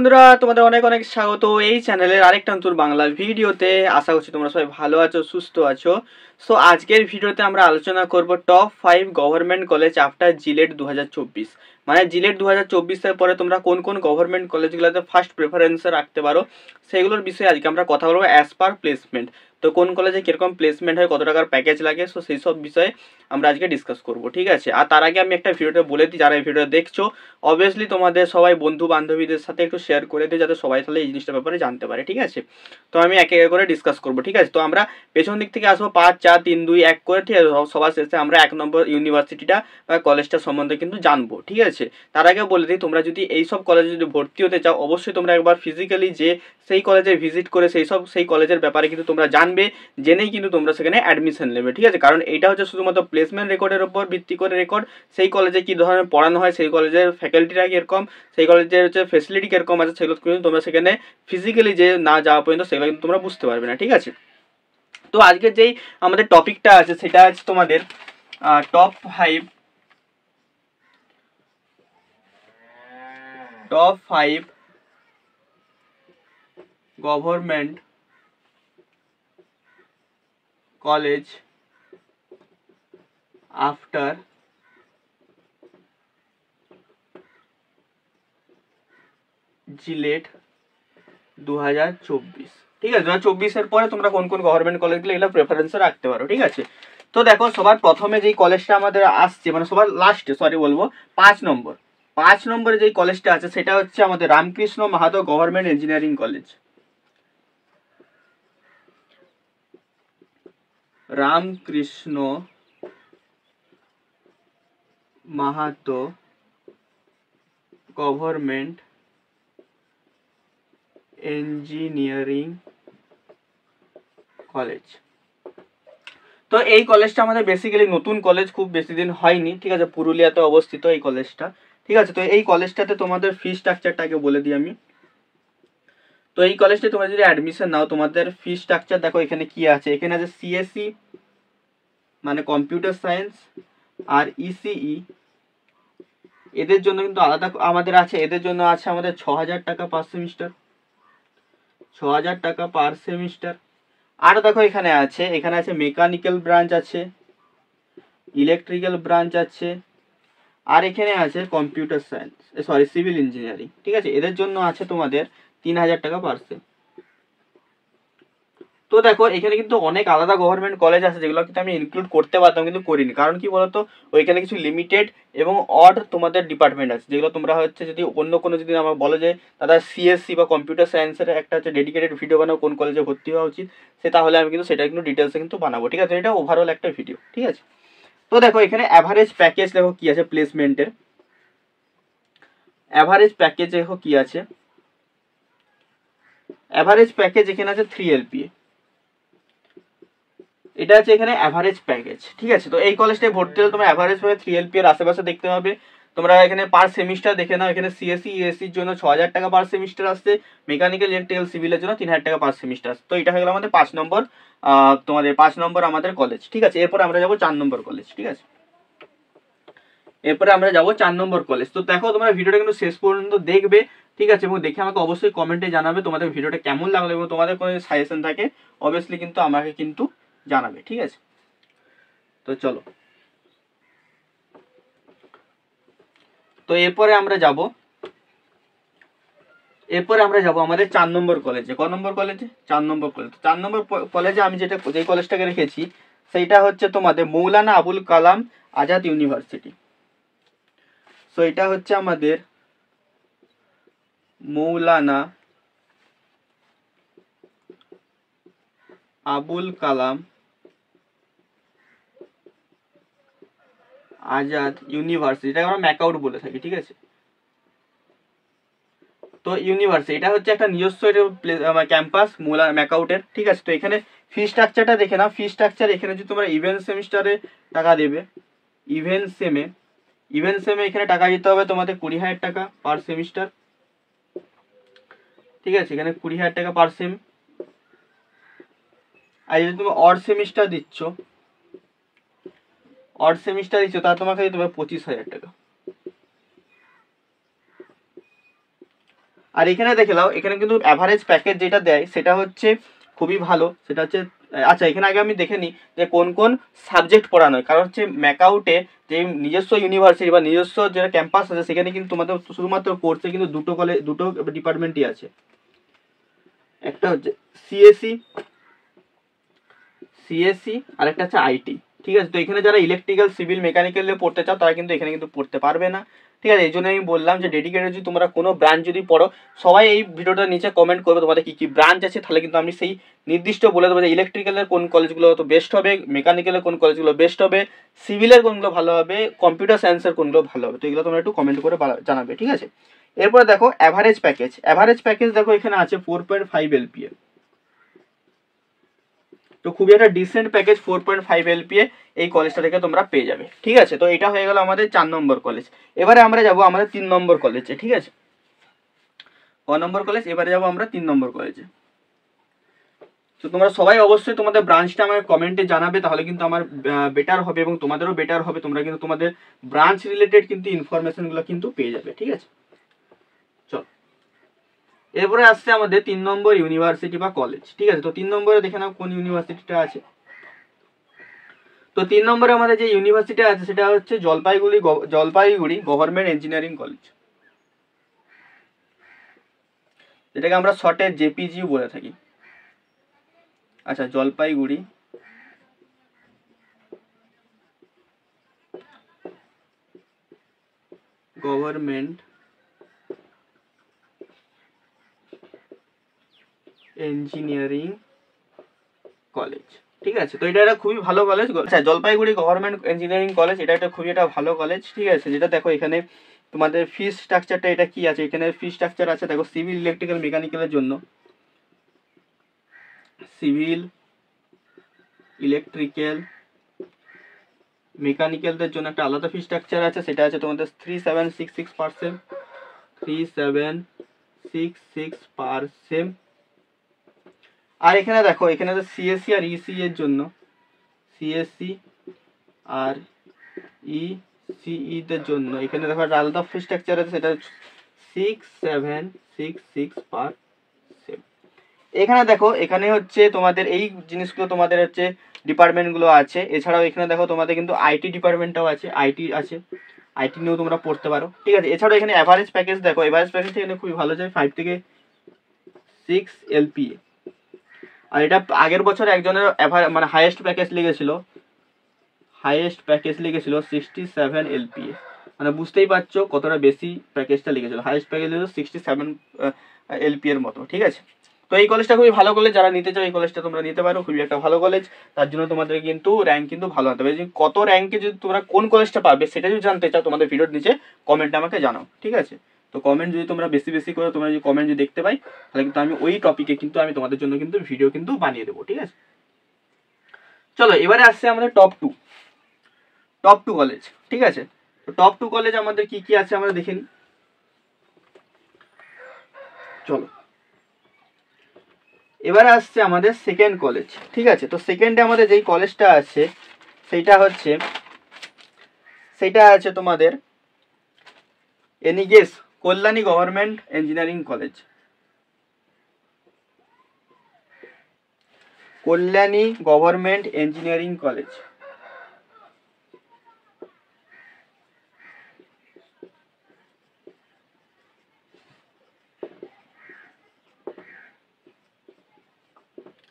বন্ধুরা, তোমাদের অনেক অনেক স্বাগত এই চ্যানেলের আরেকটা নতুন বাংলা ভিডিওতে। আশা করছি তোমরা সবাই ভালো আছো, সুস্থ আছো। সো আজকের ভিডিওতে আমরা আলোচনা করব top 5 government college after JELET 2024। মানে জিলেট 2024-এর পরে তোমরা কোন কোন গভর্নমেন্ট কলেজগুলোতে ফার্স্ট প্রেফারেন্সে রাখতে পারো সেগুলোর বিষয়ে আজকে আমরা কথা বলবো অ্যাজ পার প্লেসমেন্ট। তো কোন কলেজে কীরকম প্লেসমেন্ট হয়, কত টাকার প্যাকেজ লাগে, সো সেই সব বিষয়ে আমরা আজকে ডিসকাস করবো, ঠিক আছে। আর তার আগে আমি একটা ভিডিওতে বলে দিই, যারা এই ভিডিও দেখছো অবভিয়াসলি তোমাদের সবাই বন্ধু বান্ধবীদের সাথে একটু শেয়ার করে দিও, যাতে সবাই তাহলে এই জিনিসটার ব্যাপারে জানতে পারে, ঠিক আছে। তো আমি একে একে করে ডিসকাস করবো, ঠিক আছে। তো আমরা পেছন দিক থেকে আসবো 5 4 3 2 1 করে, ঠিক আছে। সবার শেষে আমরা 1 নম্বর ইউনিভার্সিটিটা বা কলেজটা সম্বন্ধে কিন্তু জানবো, ঠিক আছে। তার আগে বলে দিই, তোমরা যদি এই সব কলেজে যদি ভর্তি হতে চাও অবশ্যই তোমরা একবার ফিজিক্যালি যে সেই কলেজে ভিজিট করে সেই কলেজের ব্যাপারে কিন্তু তোমরা জানবে, জেনেই কিন্তু তোমরা সেখানে অ্যাডমিশন নেবে, ঠিক আছে। কারণ এইটা হচ্ছে শুধুমাত্র প্লেসমেন্ট রেকর্ডের উপর ভিত্তি করে রেকর্ড। সেই কলেজে কী ধরনের পড়ানো হয়, সেই কলেজের ফ্যাকাল্টিরা কীরকম, সেই কলেজের হচ্ছে ফেসিলিটি কীরকম আছে, সেগুলো কিন্তু তোমরা সেখানে ফিজিক্যালি যে না যাওয়া পর্যন্ত সেগুলো কিন্তু তোমরা বুঝতে পারবে না, ঠিক আছে। তো আজকে যেই আমাদের টপিকটা আছে সেটা আছে তোমাদের top five government college after JELET 2024, ঠিক আছে। 2024-এর পরে তোমরা কোন কোন গভর্নমেন্ট কলেজগুলো এগুলো প্রেফারেন্সে রাখতে পারো, ঠিক আছে। তো দেখো, সবার প্রথমে যেই কলেজটা আমাদের আসছে, মানে সবার লাস্টে বলবো 5 নম্বরে যেই কলেজটা আছে সেটা হচ্ছে আমাদের Ramakrishna Mahato government engineering college. Ramakrishna Mahato government engineering college. তো এই কলেজটা আমাদের বেসিক্যালি নতুন কলেজ, খুব বেশি দিন হয়নি, ঠিক আছে। পুরুলিয়াতে অবস্থিত এই কলেজটা, ঠিক আছে। তো এই কলেজটাতে তোমাদের ফি স্ট্রাকচারটাকে বলে দিই আমি। তো এই কলেজটা তোমরা যদি অ্যাডমিশন নাও, তোমাদের ফি স্ট্রাকচার দেখো এখানে কি আছে। এখানে আছে সিএসসি মানে কম্পিউটার সায়েন্স আর ইসিই, এদের জন্য কিন্তু আলাদা আমাদের আছে। এদের জন্য আছে আমাদের 6,000 টাকা পার সেমিস্টার, 6,000 টাকা পার সেমিস্টার। আর দেখো এখানে আছে মেকানিক্যাল ব্রাঞ্চ আছে, ইলেকট্রিক্যাল ব্রাঞ্চ আছে, আর এখানে আছে কম্পিউটার সায়েন্স সিভিল ইঞ্জিনিয়ারিং, ঠিক আছে। এদের জন্য আছে তোমাদের 3,000 টাকা পার সেম। তো দেখো এখানে কিন্তু অনেক আলাদা গভর্নমেন্ট কলেজ আছে যেগুলো কিন্তু আমি ইনক্লুড করতে পারতাম কিন্তু করিনি, কারণ কি বলতো ওইখানে কিছু লিমিটেড এবং অড তোমাদের ডিপার্টমেন্ট আছে, যেগুলো তোমরা হচ্ছে যদি অন্য কোনো যদি আমার বলো যে দাদা সিএসসি বা কম্পিউটার সায়েন্সের একটা হচ্ছে ডেডিকেটেড ভিডিও বানাও কোন কলেজে ভর্তি হওয়া উচিত, সে তাহলে আমি কিন্তু সেটা কিন্তু ডিটেলসে কিন্তু বানাবো, ঠিক আছে। এটা ওভারঅল একটা ভিডিও, ঠিক আছে। তো দেখো এখানে অ্যাভারেজ প্যাকেজ দেখো কি আছে, প্লেসমেন্টের অ্যাভারেজ প্যাকেজ দেখো কি আছে। অ্যাভারেজ প্যাকেজ এখানে আছে 3 LPA, এটা আছে এখানে অ্যাভারেজ প্যাকেজ, ঠিক আছে। তো এই কলেজটায় ভর্তি হলে তোমার অ্যাভারেজ ভাবে 3 LPA এর আশেপাশে দেখতে হবে। তোমরা এখানে পার সেমিস্টার দেখে নাও, এখানে সিএসসি ইএসসির জন্য 6,000 টাকা পার সেমিস্টার আসছে, মেকানিক্যাল ইলেকট্রিক্যাল সিভিলের জন্য 3,000 টাকা পার সেমিস্টার আসছে। তো এটা হয়ে গেল আমাদের 5 নম্বর তোমাদের 5 নম্বর আমাদের কলেজ, ঠিক আছে। এরপরে আমরা যাবো 4 নম্বর কলেজ, ঠিক আছে। এরপরে আমরা যাবো 4 নম্বর কলেজ। তো দেখো তোমরা ভিডিওটা কিন্তু শেষ পর্যন্ত দেখবে, ঠিক আছে, এবং দেখে আমাকে অবশ্যই কমেন্টে জানাবে তোমাদের ভিডিওটা কেমন লাগলো, এবং তোমাদের কোনো সাজেশন থাকে অবভিয়াসলি কিন্তু আমাকে কিন্তু জানাবে, ঠিক আছে। তো চলো, তো এরপরে আমরা যাব আমাদের 4 নম্বর কলেজে। ক নম্বর কলেজে? 4 নম্বর কলেজ। 4 নম্বর কলেজে আমি যেই কলেজটাকে রেখেছি সেইটা হচ্ছে তোমাদের মৌলানা আবুল কালাম আজাদ ইউনিভার্সিটি। সো এটা হচ্ছে আমাদের মৌলানা আবুল কালাম আজাদ ইউনিভার্সিটি, এটাকে আমরা ম্যাকআউট বলে থাকি, ঠিক আছে। তো ইউনিভার্সিটি এটা হচ্ছে একটা নিজস্ব ক্যাম্পাস ম্যাকআউটের, ঠিক আছে। তো এখানে ফি স্ট্রাকচারটা দেখে নাও। ফি স্ট্রাকচার এখানে যদি তোমরা ইভেন্ট সেমিস্টারে টাকা দেবে, ইভেন্ট সেমে এখানে টাকা দিতে হবে তোমাদের 20,000 টাকা পার সেমিস্টার, ঠিক আছে। এখানে 20,000 টাকা পার সেম। আর যদি তুমি অড সেমিস্টার দিচ্ছ তা তোমাকে দিতে হবে 25,000 টাকা। আর এখানে দেখে নাও, এখানে কিন্তু অ্যাভারেজ প্যাকেজ যেটা দেয় সেটা হচ্ছে খুবই ভালো। সেটা হচ্ছে, আচ্ছা এখানে আগে আমি দেখে নিই যে কোন কোন সাবজেক্ট পড়ানো হয়। কারণ হচ্ছে ম্যাকআউটে যে নিজস্ব ইউনিভার্সিটি বা নিজস্ব যেটা ক্যাম্পাস আছে সেখানে কিন্তু তোমাদের শুধুমাত্র কোর্সে কিন্তু দুটো ডিপার্টমেন্টই আছে। একটা হচ্ছে সিএসসি আর একটা হচ্ছে আইটি। ঠিক আছে, তো এখানে যারা ইলেকট্রিক্যাল, সিভিল, মেকানিক্যাল পড়তে চাও তারা কিন্তু এখানে কিন্তু পড়তে পারবে না। ঠিক আছে, এই জন্য আমি বললাম যে ডেডিকেটেড যদি তোমরা কোনো ব্রাঞ্চ যদি পড়ো, সবাই এই ভিডিওটার নিচে কমেন্ট করবে তোমাদের কি কি ব্রাঞ্চ আছে, তাহলে কিন্তু আমি সেই নির্দিষ্ট বলে দেবো যে ইলেকট্রিক্যালের কোন কলেজগুলো তো বেস্ট হবে, মেকানিক্যালের কোন কলেজগুলো বেস্ট হবে, সিভিলের কোনগুলো ভালো হবে, কম্পিউটার সায়েন্সের কোনগুলো ভালো হবে। তো এগুলো তোমরা একটু কমেন্ট করে জানাবে। ঠিক আছে, এরপরে দেখো অ্যাভারেজ প্যাকেজ দেখো এখানে আছে 4.5 LPA। তো খুবই একটা ডিসেন্ট প্যাকেজ 4.5 LPA এই কলেজটা থেকে তোমরা পেয়ে যাবে। ঠিক আছে, তো এটা হয়ে গেল আমাদের 4 নম্বর কলেজ। এবারে আমরা যাব আমাদের 3 নম্বর কলেজে। ঠিক আছে, ক নম্বর কলেজ, এবারে যাব আমরা 3 নম্বর কলেজে। তো তোমরা সবাই অবশ্যই তোমাদের ব্রাঞ্চটা আমাকে কমেন্টে জানাবে, তাহলে কিন্তু আমার বেটার হবে এবং তোমাদেরও বেটার হবে। তোমরা কিন্তু তোমাদের ব্রাঞ্চ রিলেটেড কিন্তু ইনফরমেশনগুলো কিন্তু পেয়ে যাবে। ঠিক আছে, চলো এরপরে আসছে আমাদের 3 নম্বর ইউনিভার্সিটি বা কলেজ। ঠিক আছে, তো 3 নম্বরে দেখে নাও কোন ইউনিভার্সিটিটা আছে। তো 3 নম্বরে আমাদের যে ইউনিভার্সিটি আছে সেটা হচ্ছে জলপাইগুড়ি গভর্নমেন্ট ইঞ্জিনিয়ারিং কলেজ, যেটাকে আমরা শর্টে জেপিজিউ বলে থাকি। আচ্ছা, জলপাইগুড়ি গভর্নমেন্ট ইঞ্জিনিয়ারিং কলেজ। ঠিক আছে, তো এটা একটা খুবই ভালো কলেজ। আচ্ছা, জলপাইগুড়ি গভর্নমেন্ট ইঞ্জিনিয়ারিং কলেজ এটা একটা খুবই একটা ভালো কলেজ। ঠিক আছে, যেটা দেখো এখানে তোমাদের ফিস স্ট্রাকচারটা এটা কি আছে, এখানে ফিস স্ট্রাকচার আছে দেখো সিভিল, ইলেকট্রিক্যাল, মেকানিক্যালের জন্য, সিভিল, ইলেকট্রিক্যাল, মেকানিক্যালদের জন্য একটা আলাদা ফি স্ট্রাকচার আছে, সেটা আছে তোমাদের 3766%, 3766%। আর এখানে দেখো এখানে তো সিএসসি আর ইসি এর জন্য, সিএসসি আর ইসিই দের জন্য এখানে দেখো একটা আলাদা ফি স্ট্রাকচার আছে, সেটা 6766%। এখানে দেখো এখানে হচ্ছে তোমাদের এই জিনিসগুলো তোমাদের হচ্ছে ডিপার্টমেন্টগুলো আছে। এছাড়াও এখানে দেখো তোমাদের কিন্তু আইটি ডিপার্টমেন্টটাও আছে, আইটি আছে, আইটি নিয়েও তোমরা পড়তে পারো। ঠিক আছে, এছাড়াও এখানে অ্যাভারেজ প্যাকেজ দেখো, অ্যাভারেজ প্যাকেজ এখানে খুবই ভালো যায় 5 থেকে 6 LPA। আর এটা আগের বছর একজনের মানে হাইয়েস্ট প্যাকেজ লেগেছিল 67 LPA। মানে বুঝতেই পারছো কতটা বেশি প্যাকেজটা লেগেছিল, হাইয়েস্ট প্যাকেজ ছিল 67 LPA এর মতো। ঠিক আছে, তো এই কলেজটা খুবই ভালো কলেজ, যারা নিতে চাও এই কলেজটা তোমরা নিতে পারো, খুবই একটা ভালো কলেজ। তার জন্য তোমাদের কিন্তু র্যাঙ্ক কিন্তু ভালো হতে হবে। কত র্যাঙ্কে যদি তোমরা কোন কলেজটা পাবে সেটা যদি জানতে চাও তোমাদের ভিডিওর নিচে কমেন্টে আমাকে জানাও। ঠিক আছে, তো কমেন্ট যদি তোমরা বেশি বেশি করে তোমরা যদি কমেন্ট যদি দেখতে পাই, তাহলে কিন্তু আমি ওই টপিকে কিন্তু আমি তোমাদের জন্য কিন্তু ভিডিও কিন্তু বানিয়ে দেবো। ঠিক আছে, চলো এবারে আসছে আমাদের টপ টু কলেজ। ঠিক আছে, তো টপ টু কলেজ আমাদের কি কি আছে আমরা দেখে নিই। চলো এবারে আসছে আমাদের সেকেন্ড কলেজ। ঠিক আছে, তো সেকেন্ডে আমাদের যেই কলেজটা আছে সেটা আছে তোমাদের এনিগেস Kalyani government engineering college, Kalyani government engineering college.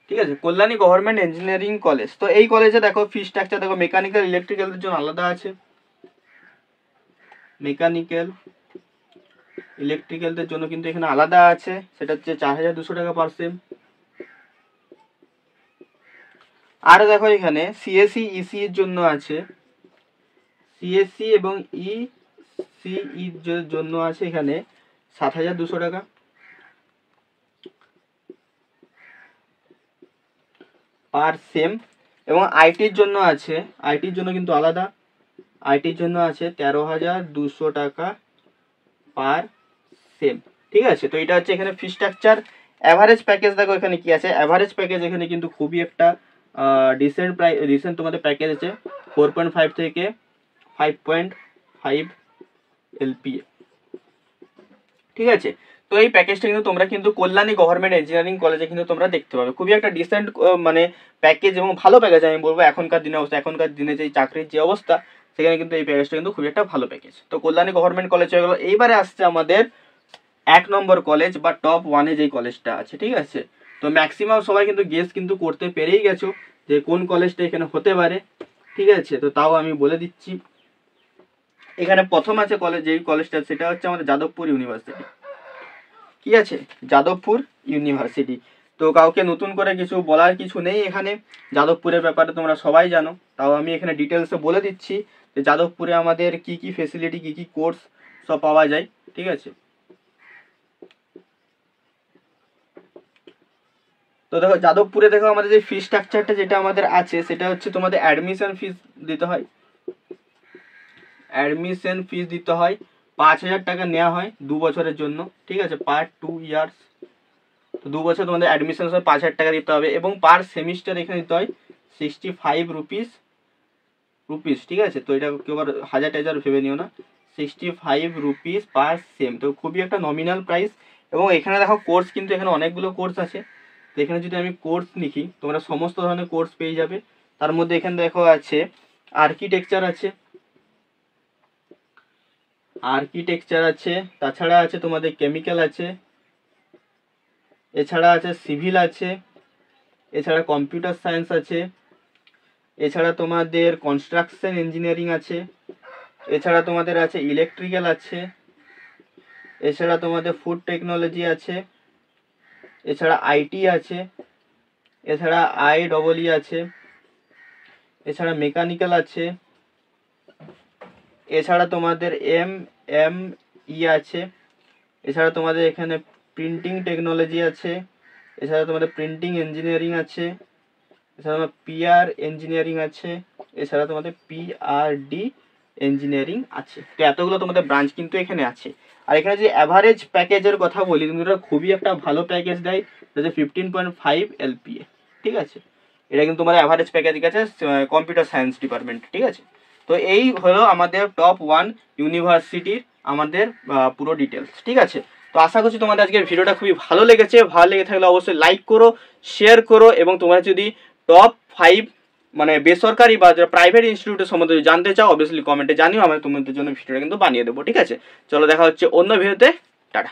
ঠিক আছে, কল্যাণী গভর্নমেন্ট ইঞ্জিনিয়ারিং কলেজ। তো এই কলেজে দেখো ফি স্ট্রাকচার দেখো, মেকানিক্যাল, ইলেকট্রিক্যালের জন্য আলাদা আছে, মেকানিক্যাল, ইলেকট্রিক্যালদের জন্য কিন্তু এখানে আলাদা আছে, সেটা হচ্ছে 4200 টাকা পার সেম। আর দেখো এখানে সিএসসি ইসি এর জন্য আছে, সিএসসি এবং ইসিই এর জন্য আছে এখানে 7200 টাকা পার সেম। এবং আইটির জন্য আছে, আইটির জন্য কিন্তু আলাদা, আইটির জন্য আছে 13,200 টাকা পার সেম। ঠিক আছে, তো এটা হচ্ছে এখানে ফি স্ট্রাকচার। অ্যাভারেজ প্যাকেজ দেখো এখানে কি আছে, অ্যাভারেজ প্যাকেজ এখানে কিন্তু খুবই একটা ডিসেন্ট তোমাদের প্যাকেজ আছে 4.5 থেকে 5.5 LPA। ঠিক আছে, তো এই প্যাকেজটা কিন্তু তোমরা কিন্তু কল্যাণী গভর্নমেন্ট ইঞ্জিনিয়ারিং কলেজে কিন্তু তোমরা দেখতে পাবে। খুবই একটা ডিসেন্ট মানে প্যাকেজ এবং ভালো প্যাকেজ আমি বলবো। এখনকার দিনে অবস্থা, এখনকার দিনে যে চাকরির যে অবস্থা, সেখানে কিন্তু এই প্যাকেজটা কিন্তু খুবই একটা ভালো প্যাকেজ। তো কল্যাণী গভর্নমেন্ট কলেজ হয়ে গেলো। এইবারে আসছে আমাদের 1 নম্বর কলেজ বা টপ 1-এ যেই কলেজটা আছে, ঠিক আছে। তো ম্যাক্সিমাম সবাই কিন্তু গেস কিন্তু করতে পেরেই গেছো যে কোন কলেজটা এখানে হতে পারে, ঠিক আছে। তো তাও আমি বলে দিচ্ছি, এখানে প্রথম আছে কলেজ, যেই কলেজটা সেটা হচ্ছে আমাদের যাদবপুর ইউনিভার্সিটি, ঠিক আছে, যাদবপুর ইউনিভার্সিটি। তো কাউকে নতুন করে কিছু বলার কিছু নেই এখানে, যাদবপুরের ব্যাপারে তোমরা সবাই জানো। তাও আমি এখানে ডিটেলসে বলে দিচ্ছি যে যাদবপুরে আমাদের কি কি ফেসিলিটি, কি কি কোর্স সব পাওয়া যায়, ঠিক আছে। তো দেখো যাদবপুরে দেখো আমাদের যে ফি স্ট্রাকচারটা যেটা আমাদের আছে, সেটা হচ্ছে তোমাদের অ্যাডমিশন ফিস দিতে হয়, অ্যাডমিশন ফিস দিতে হয় 5,000 টাকা নেওয়া হয় 2 বছরের জন্য, ঠিক আছে, পার 2 ইয়ার্স। তো 2 বছর তোমাদের অ্যাডমিশন 5,000 টাকা দিতে হবে এবং পার সেমিস্টার এখানে দিতে হয় 65 রুপিস, ঠিক আছে। তো এটা কেউ আর হাজার টাজার ভেবে নিও না, 65 রুপিস পার সেম। তো খুবই একটা নমিনাল প্রাইস। এবং এখানে দেখো কোর্স কিন্তু এখানে অনেকগুলো কোর্স আছে। তো এখানে যদি আমি কোর্স লিখি, তোমরা সমস্ত ধরনের কোর্স পেয়ে যাবে। তার মধ্যে এখানে দেখো আছে আর্কিটেকচার আছে, তাছাড়া আছে তোমাদের কেমিক্যাল আছে, এছাড়া আছে সিভিল আছে, এছাড়া কম্পিউটার সায়েন্স আছে, এছাড়া তোমাদের কনস্ট্রাকশন ইঞ্জিনিয়ারিং আছে, এছাড়া তোমাদের আছে ইলেকট্রিক্যাল আছে, এছাড়া তোমাদের ফুড টেকনোলজি আছে, এছাড়া আইটি আছে, এছাড়া IEEE আছে, এছাড়া মেকানিক্যাল আছে, এছাড়া তোমাদের MME আছে, এছাড়া তোমাদের এখানে প্রিন্টিং টেকনোলজি আছে, এছাড়া তোমাদের প্রিন্টিং ইঞ্জিনিয়ারিং আছে, এছাড়া তোমার PR ইঞ্জিনিয়ারিং আছে, এছাড়া তোমাদের PRD ইঞ্জিনিয়ারিং আছে। তো এতগুলো তোমাদের ব্রাঞ্চ কিন্তু এখানে আছে। আর এখানে যে অ্যাভারেজ প্যাকেজের কথা বলি, কিন্তু এটা খুবই একটা ভালো প্যাকেজ দেয়, যেটা 15.5 LPA, ঠিক আছে। এটা কিন্তু তোমার অ্যাভারেজ প্যাকেজ গেছে কম্পিউটার সায়েন্স ডিপার্টমেন্ট, ঠিক আছে। তো এই হলো আমাদের টপ 1 ইউনিভার্সিটির আমাদের পুরো ডিটেলস, ঠিক আছে। তো আশা করছি তোমাদের আজকের ভিডিওটা খুবই ভালো লেগেছে। ভালো লেগে থাকলে অবশ্যই লাইক করো, শেয়ার করো, এবং তোমরা যদি টপ 5 মানে বেসরকারি বা প্রাইভেট ইনস্টিটিউটের সম্বন্ধে যদি জানতে চাও, অবভিয়াসলি কমেন্টে জানিও, আমরা তোমাদের জন্য ভিডিওটা কিন্তু বানিয়ে দেবো, ঠিক আছে। চলো দেখা হচ্ছে অন্য ভিডিওতে, টাটা।